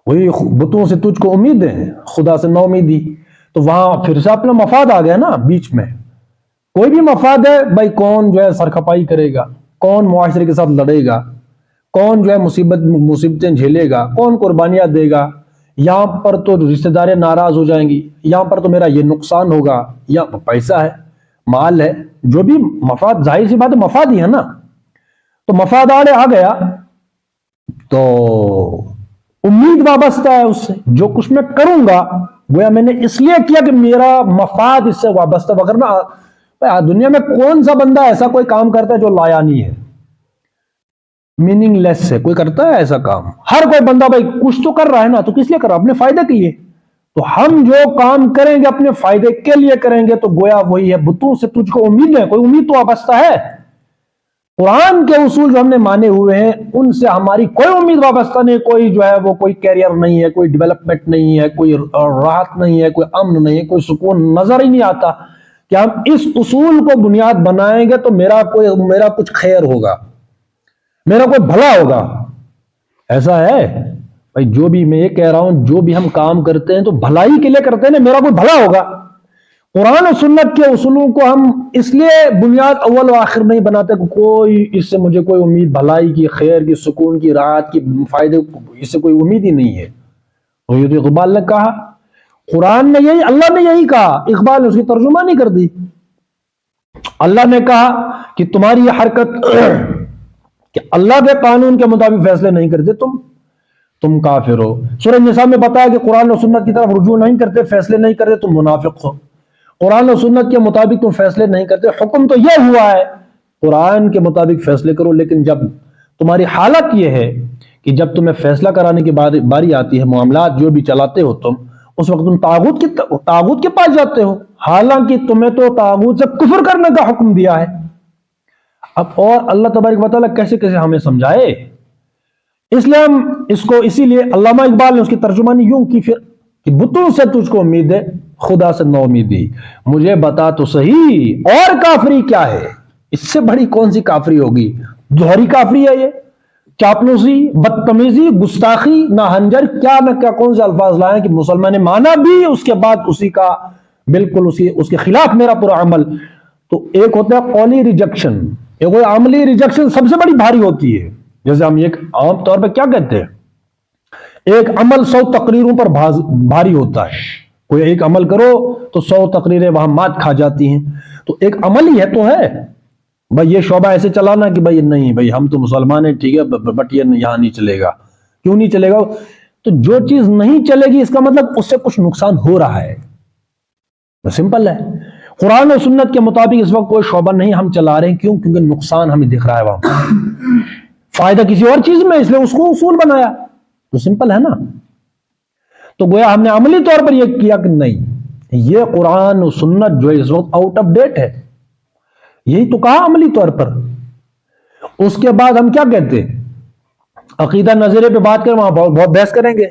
وہی بتوں سے تجھ کو امید ہے، خدا سے نا امیدی. تو وہاں پھر سے اپنا مفاد آ گیا نا بیچ میں. کوئی بھی مفاد ہے بھائی، کون جو ہے سرخپائی کرے گا، کون معاشرے کے ساتھ لڑے گا، کون جو ہے مصیبتیں جھیلے گا، کون قربانیاں دے گا. یہاں پر تو رشتہ داریں ناراض ہو جائیں گی، یہاں پر تو میرا یہ نقصان ہوگا، یا پیسہ ہے، مال ہے، جو بھی مفاد، ظاہر سی بات ہے مفاد ہی ہے نا. تو مفاد آ گیا تو امید وابستہ ہے اس سے. جو کچھ میں کروں گا گویا میں نے اس لیے کیا کہ میرا مفاد اس سے وابستہ. وغیرہ دنیا میں کون سا بندہ ایسا کوئی کام کرتا ہے جو لایا نہیں ہے، میننگ لیس ہے؟ کوئی کرتا ہے ایسا کام؟ ہر کوئی بندہ بھائی کچھ تو کر رہا ہے نا. تو کس لیے کر رہا ہے؟ اپنے فائدے کے لیے. تو ہم جو کام کریں گے اپنے فائدے کے لیے کریں گے. تو گویا وہی ہے، بتوں سے تجھ کو امید ہے، کوئی امید تو وابستہ ہے. قرآن کے اصول جو ہم نے مانے ہوئے ہیں ان سے ہماری کوئی امید وابستہ نہیں. کوئی جو ہے وہ کوئی کیریئر نہیں ہے، کوئی ڈیولپمنٹ نہیں ہے، کوئی راحت نہیں ہے، کوئی امن نہیں ہے، کوئی سکون نظر ہی نہیں آتا کہ ہم اس اصول کو بنیاد بنائیں گے تو میرا کچھ خیر ہوگا، میرا کوئی بھلا ہوگا. ایسا ہے بھائی؟ جو بھی میں یہ کہہ رہا ہوں، جو بھی ہم کام کرتے ہیں تو بھلائی کے لیے کرتے ہیں نا، میرا کوئی بھلا ہوگا. قرآن و سنت کے اصولوں کو ہم اس لیے بنیاد اول و آخر نہیں بناتے کہ کوئی اس سے مجھے کوئی امید بھلائی کی، خیر کی، سکون کی، راحت کی، فائدے، اس سے کوئی امید ہی نہیں ہے. تو یہ تو اقبال نے کہا، قرآن نے یہی، اللہ نے یہی کہا، اقبال نے اس کی ترجمانی کر دی. اللہ نے کہا کہ تمہاری یہ حرکت کہ اللہ کے قانون کے مطابق فیصلے نہیں کرتے، تم کافر ہو. سورہ نساء میں بتایا کہ قرآن و سنت کی طرف رجوع نہیں کرتے، فیصلے نہیں کرتے، تم منافق ہو. قرآن و سنت کے مطابق تم فیصلے نہیں کرتے، حکم تو یہ ہوا ہے قرآن کے مطابق فیصلے کرو. لیکن جب تمہاری حالت یہ ہے کہ جب تمہیں فیصلہ کرانے کی باری آتی ہے، معاملات جو بھی چلاتے ہو تم، اس وقت تم طاغوت کے پاس جاتے ہو، حالانکہ تمہیں تو طاغوت سے کفر کرنے کا حکم دیا ہے. اب اور اللہ تبارک و تعالیٰ کیسے کیسے ہمیں سمجھائے. اس لیے ہم اس کو، اسی لیے علامہ اقبال نے اس کی ترجمانی یوں کی پھر کہ بتوں سے تجھ کو امید ہے، خدا سے نا امیدی. مجھے بتا تو صحیح اور کافری کیا ہے؟ اس سے بڑی کون سی کافری ہوگی؟ دوہری کافری ہے یہ، چاپلوسی، بدتمیزی، گستاخی، ناہنجر، کیا نہ کیا کون سے الفاظ لائے کہ مسلمان نے مانا بھی، اس کے بعد اسی کا بالکل اس کے خلاف میرا پورا عمل. تو ایک ہوتا ہے قولی ریجیکشن، ایک عملی ریجیکشن سب سے بڑی بھاری ہوتی ہے. جیسے ہم ایک عام طور پہ کیا کہتے ہیں، ایک عمل 100 تقریروں پر بھاری ہوتا ہے. کوئی ایک عمل کرو تو 100 تقریریں وہاں مات کھا جاتی ہیں. تو ایک عمل ہی ہے تو ہے بھائی، یہ شعبہ ایسے چلانا کہ بھائی نہیں بھائی ہم تو مسلمان ہیں، ٹھیک ہے، بٹ یہ یہاں نہیں چلے گا. کیوں نہیں چلے گا؟ تو جو چیز نہیں چلے گی اس کا مطلب اس سے کچھ نقصان ہو رہا ہے. سمپل ہے. قرآن و سنت کے مطابق اس وقت کوئی شعبہ نہیں ہم چلا رہے ہیں. کیوں؟ کیونکہ نقصان ہمیں دکھ رہا ہے وہاں، فائدہ کسی اور چیز میں، اس لیے اس کو اصول بنایا. تو سمپل ہے نا. تو گویا ہم نے عملی طور پر یہ کیا کہ نہیں، یہ قرآن و سنت جو اس وقت آؤٹ آف ڈیٹ ہے. یہی تو کہا عملی طور پر. اس کے بعد ہم کیا کہتے ہیں، عقیدہ نظریے پہ بات کریں، وہاں بہت بحث کریں گے.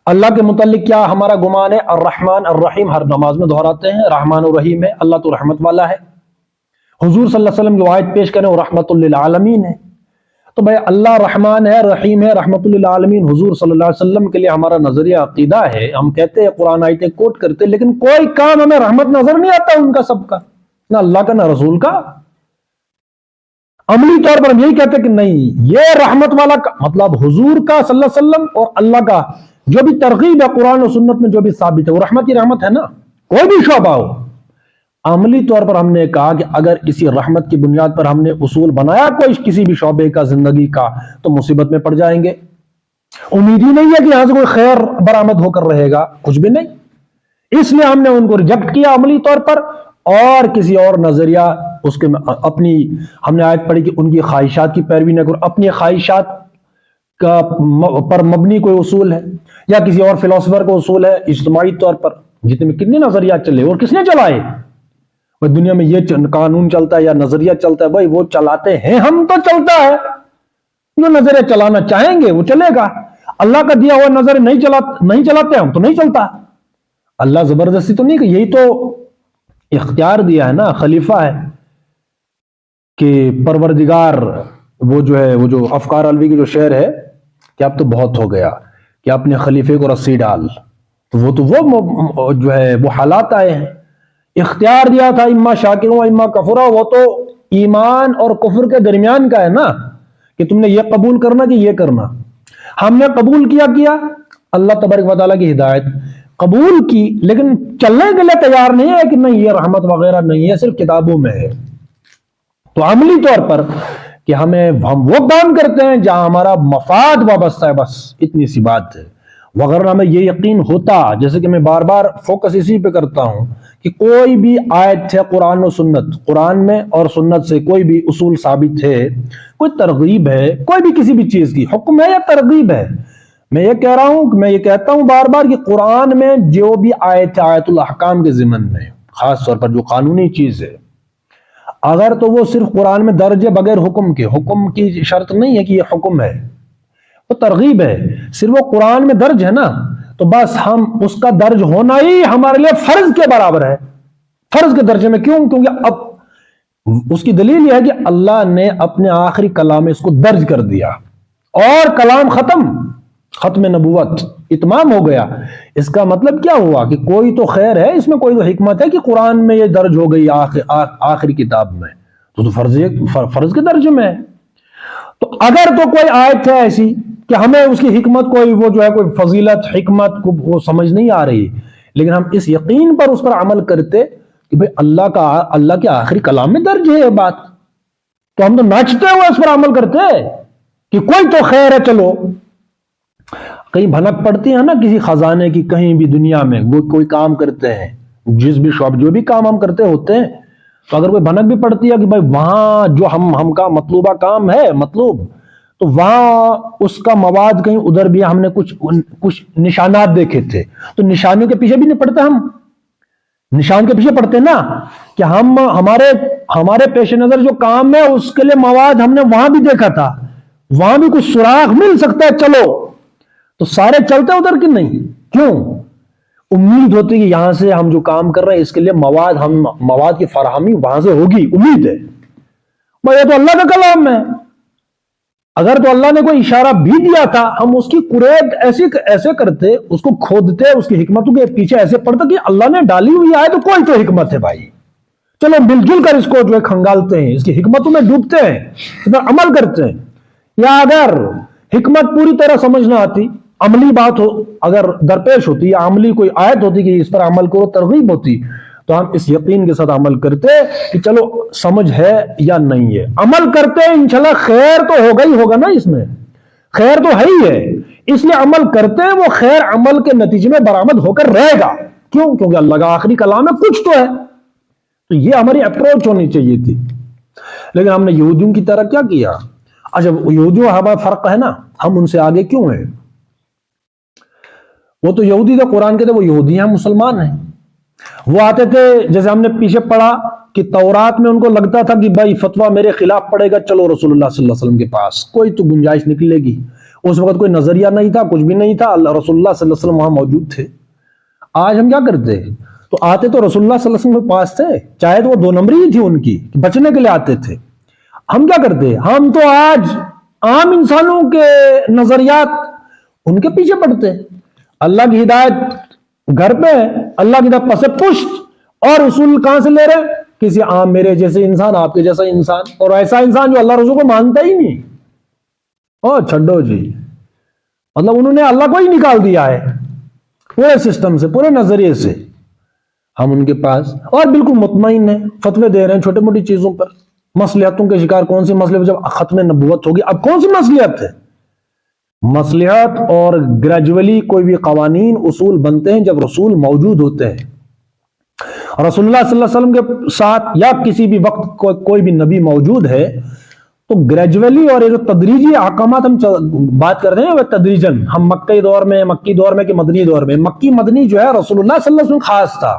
اللہ کے متعلق کیا ہمارا گمان ہے؟ الرحمن الرحیم ہر نماز میں دہراتے ہیں، رحمان الرحیم ہے، اللہ تو رحمت والا ہے. حضور صلی اللہ علیہ وسلم جو آیت پیش کریں وہ رحمت للعالمین ہے. تو بھائی اللہ رحمان ہے، رحیم ہے، رحمت للعالمین حضور صلی اللہ علیہ وسلم کے لیے ہمارا نظریہ عقیدہ ہے. ہم کہتے ہیں قرآن آیتیں کوٹ کرتے ہیں، لیکن کوئی کام ہمیں رحمت نظر نہیں آتا ان کا، سب کا، نہ اللہ کا نہ رسول کا. عملی طور پر ہم یہی کہتے ہیں کہ نہیں، یہ رحمت والا مطلب حضور کا صلی اللہ علیہ وسلم اور اللہ کا جو بھی ترغیب ہے قرآن و سنت میں جو بھی ثابت ہے وہ رحمت ہی رحمت ہے نا، کوئی بھی شعبہ ہو. عملی طور پر ہم نے کہا کہ اگر اسی رحمت کی بنیاد پر ہم نے اصول بنایا کوئی کسی بھی شعبے کا زندگی کا، تو مصیبت میں پڑ جائیں گے. امید ہی نہیں ہے کہ یہاں سے کوئی خیر برآمد ہو کر رہے گا، کچھ بھی نہیں. اس لیے ہم نے ان کو ریجیکٹ کیا عملی طور پر، اور کسی اور نظریہ اس کے اپنی، ہم نے آیت پڑھی کہ ان کی خواہشات کی پیروی نہ کرو، اپنی خواہشات کا پر مبنی کوئی اصول ہے، یا کسی اور فلاسفر کا اصول ہے. اجتماعی طور پر جتنے میں کتنے نظریات چلے اور کس نے چلائے؟ بھائی دنیا میں یہ قانون چلتا ہے یا نظریہ چلتا ہے، بھائی وہ چلاتے ہیں، ہم تو چلتا ہے. جو نظریہ چلانا چاہیں گے وہ چلے گا. اللہ کا دیا ہوا نظر نہیں چلاتے ہم تو نہیں چلتا. اللہ زبردستی تو نہیں، کہ یہی تو اختیار دیا ہے نا، خلیفہ ہے کہ پروردگار وہ جو افکار الوی کی جو شعر ہے کہ اب تو بہت ہو گیا کہ اپنے خلیفے کو رسی ڈال، تو وہ جو ہے وہ حالات آئے ہیں۔ اختیار دیا تھا اما شاکر و اما کفرا، وہ تو ایمان اور کفر کے درمیان کا ہے نا، کہ تم نے یہ قبول کرنا کہ یہ کرنا۔ ہم نے قبول کیا اللہ تبارک و تعالیٰ کی ہدایت قبول کی، لیکن چلنے کے لیے تیار نہیں ہے کہ نہیں یہ رحمت وغیرہ نہیں ہے، صرف کتابوں میں ہے۔ تو عملی طور پر کہ ہم وہ کام کرتے ہیں جہاں ہمارا مفاد وابستہ ہے، بس اتنی سی بات ہے۔ وغیرہ ہمیں یہ یقین ہوتا، جیسے کہ میں بار بار فوکس اسی پہ کرتا ہوں کہ کوئی بھی آیت ہے قرآن و سنت، قرآن میں اور سنت سے کوئی بھی اصول ثابت ہے، کوئی ترغیب ہے کوئی بھی کسی بھی چیز کی، حکم ہے یا ترغیب ہے، میں یہ کہہ رہا ہوں، میں یہ کہتا ہوں بار بار کہ قرآن میں جو بھی آیت ہے آیت الاحکام کے ضمن میں، خاص طور پر جو قانونی چیز ہے، اگر تو وہ صرف قرآن میں درج ہے بغیر حکم کے، حکم کی شرط نہیں ہے کہ یہ حکم ہے، وہ ترغیب ہے، صرف وہ قرآن میں درج ہے نا، تو بس ہم اس کا درج ہونا ہی ہمارے لیے فرض کے برابر ہے، فرض کے درجے میں۔ کیوں؟ کیونکہ اب اس کی دلیل یہ ہے کہ اللہ نے اپنے آخری کلام میں اس کو درج کر دیا، اور کلام ختم نبوت اتمام ہو گیا۔ اس کا مطلب کیا ہوا کہ کوئی تو خیر ہے اس میں، کوئی تو حکمت ہے کہ قرآن میں یہ درج ہو گئی آخری کتاب میں، تو فرض کے درجے میں ہے۔ تو اگر تو کوئی آیت ہے ایسی کہ ہمیں اس کی حکمت کوئی وہ جو ہے کوئی فضیلت حکمت کو وہ سمجھ نہیں آ رہی، لیکن ہم اس یقین پر اس پر عمل کرتے کہ بھئی اللہ کے آخری کلام میں درج ہے یہ بات، تو ہم تو ناچتے ہوئے اس پر عمل کرتے کہ کوئی تو خیر ہے۔ چلو کہیں بھنک پڑتی ہے نا کسی خزانے کی، کہیں بھی دنیا میں وہ کوئی کام کرتے ہیں، جس بھی شعب جو بھی کام ہم کرتے ہوتے ہیں، تو اگر کوئی بھنک بھی پڑتی ہے کہ بھائی وہاں جو ہم کا مطلوبہ کام ہے تو وہاں اس کا مواد کہیں ادھر بھی ہم نے کچھ نشانات دیکھے تھے، تو نشانیوں کے پیچھے بھی نہیں پڑتے، ہم نشان کے پیچھے پڑتے نا، کہ ہمارے پیش نظر جو کام ہے اس کے لیے مواد ہم نے وہاں بھی دیکھا تھا، وہاں بھی کچھ سراغ مل سکتا ہے، چلو تو سارے چلتے ادھر کی نہیں۔ کیوں؟ امید ہوتی کہ یہاں سے ہم جو کام کر رہے ہیں اس کے لیے مواد کی فراہمی وہاں سے ہوگی، امید ہے۔ یہ تو اللہ کا کلام ہے، اگر تو اللہ نے کوئی اشارہ بھی دیا تھا ہم اس کی قریب ایسے کرتے، اس کو کھودتے، اس کی حکمتوں کے پیچھے ایسے پڑھتے کہ اللہ نے ڈالی ہوئی آئے تو کوئی تو حکمت ہے بھائی، چلو مل جل کر اس کو جو ہے کھنگالتے ہیں، اس کی حکمتوں میں ڈوبتے ہیں، اس پر عمل کرتے ہیں۔ یا اگر حکمت پوری طرح سمجھ نہ آتی، عملی بات ہو اگر درپیش ہوتی یا عملی کوئی آیت ہوتی کہ اس پر عمل کرو، ترغیب ہوتی، تو ہم اس یقین کے ساتھ عمل کرتے کہ چلو سمجھ ہے یا نہیں ہے، عمل کرتے انشاءاللہ خیر تو ہوگا ہی ہوگا نا، اس میں خیر تو ہے ہی ہے، اس لیے عمل کرتے وہ خیر عمل کے نتیجے میں برآمد ہو کر رہے گا۔ کیوں؟ کیونکہ اللہ کا آخری کلام ہے، کچھ تو ہے، تو یہ ہماری اپروچ ہونی چاہیے تھی۔ لیکن ہم نے یہودیوں کی طرح کیا کیا؟ اچھا یہودیوں ہمارا فرق ہے نا، ہم ان سے آگے کیوں ہیں؟ وہ تو یہودی تھے، قرآن کے تھے، وہ یہودی ہیں، مسلمان ہیں۔ وہ آتے تھے، جیسے ہم نے پیچھے پڑھا کہ تورات میں ان کو لگتا تھا کہ بھائی فتویٰ میرے خلاف پڑے گا، چلو رسول اللہ صلی اللہ علیہ وسلم کے پاس، کوئی تو گنجائش نکلے گی۔ اس وقت کوئی نظریہ نہیں تھا، کچھ بھی نہیں تھا، رسول اللہ صلی اللہ علیہ وسلم وہاں موجود تھے۔ آج ہم کیا کرتے؟ تو آتے تو رسول اللہ صلی اللہ علیہ وسلم کے پاس تھے، چاہے تو وہ دو نمبری ہی تھی ان کی، بچنے کے لیے آتے تھے۔ ہم کیا کرتے؟ ہم تو آج عام انسانوں کے نظریات ان کے پیچھے پڑتے۔ اللہ کی ہدایت گھر پہ ہے، اللہ کی ہدایت پس پشت، اور اصول کہاں سے لے رہے؟ کسی عام میرے جیسے انسان، آپ کے جیسا انسان، اور ایسا انسان جو اللہ رسول کو مانتا ہی نہیں۔ چھڈو جی، مطلب انہوں نے اللہ کو ہی نکال دیا ہے پورے سسٹم سے، پورے نظریے سے۔ ہم ان کے پاس اور بالکل مطمئن ہیں، فتوے دے رہے ہیں چھوٹی موٹی چیزوں پر۔ مصلحتوں کے شکار کون سی مصلحت؟ جب ختم نبوت ہوگی اب کون سی مصلحت ہے؟ مصلحت اور گریجولی کوئی بھی قوانین اصول بنتے ہیں جب رسول موجود ہوتے ہیں۔ رسول اللہ صلی اللہ علیہ وسلم کے ساتھ یا کسی بھی وقت کوئی بھی نبی موجود ہے تو گریجولی، اور یہ جو تدریجی احکامات ہم بات کر رہے ہیں وہ تدریجن، ہم مکی دور میں کہ مدنی دور میں، مکی مدنی جو ہے رسول اللہ صلی اللہ علیہ وسلم خاص تھا،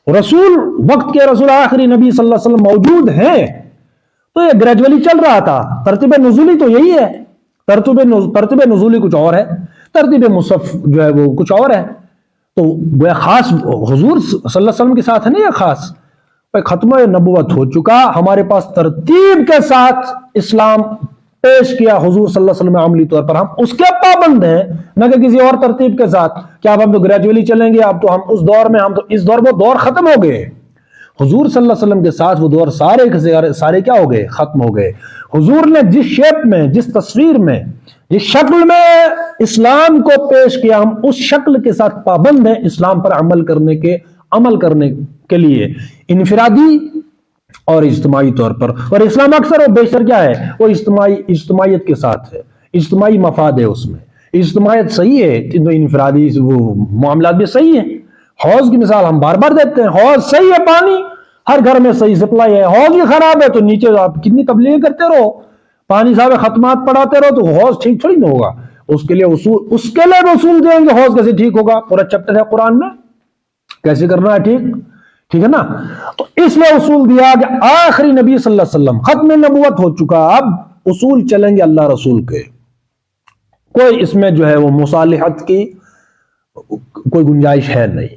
رسول وقت کے رسول آخری نبی صلی اللہ علیہ وسلم موجود ہیں، تو یہ گریجولی چل رہا تھا۔ ترتیب نزولی تو یہی ہے، ترتیب نزولی کچھ اور ہے، ترتیب مصحف جو ہے وہ کچھ اور ہے۔ تو وہ خاص حضور صلی اللہ علیہ وسلم کے ساتھ ہے نا، یہ خاص ختم نبوت ہو چکا، ہمارے پاس ترتیب کے ساتھ اسلام پیش کیا حضور صلی اللہ علیہ وسلم عملی طور پر، ہم اس کے پابند ہیں، نہ کہ کسی اور ترتیب کے ساتھ کہ اب ہم تو گریجولی چلیں گے، اب تو ہم اس دور میں، ہم تو اس دور، وہ دور ختم ہو گئے۔ حضور صلی اللہ علیہ وسلم کے ساتھ وہ دور سارے کیا ہو گئے؟ ختم ہو گئے۔ حضور نے جس شیپ میں، جس تصویر میں، جس شکل میں اسلام کو پیش کیا، ہم اس شکل کے ساتھ پابند ہیں اسلام پر عمل کرنے کے لیے، انفرادی اور اجتماعی طور پر۔ اور اسلام اکثر و بیشتر کیا ہے؟ وہ اجتماعیت کے ساتھ ہے، اجتماعی مفاد ہے اس میں۔ اجتماعیت صحیح ہے تو انفرادی وہ معاملات بھی صحیح ہیں۔ حوض کی مثال ہم بار بار دیتے ہیں، حوض صحیح ہے، پانی ہر گھر میں صحیح سپلائی ہے، حوض ہی خراب ہے تو نیچے آپ کتنی تبلیغ کرتے رہو، پانی صاحب ختمات پڑھاتے رہو، تو حوض ٹھیک تھوڑی نہ ہوگا۔ اس کے لیے اصول دیں گے، حوض کیسے ٹھیک ہوگا؟ پورا چیپٹر ہے قرآن میں کیسے کرنا ہے ٹھیک ہے نا۔ تو اس میں اصول دیا کہ آخری نبی صلی اللہ علیہ وسلم، ختم نبوت ہو چکا، اب اصول چلیں گے اللہ رسول کے، کوئی اس میں جو ہے وہ مصالحت کی کوئی گنجائش ہے نہیں۔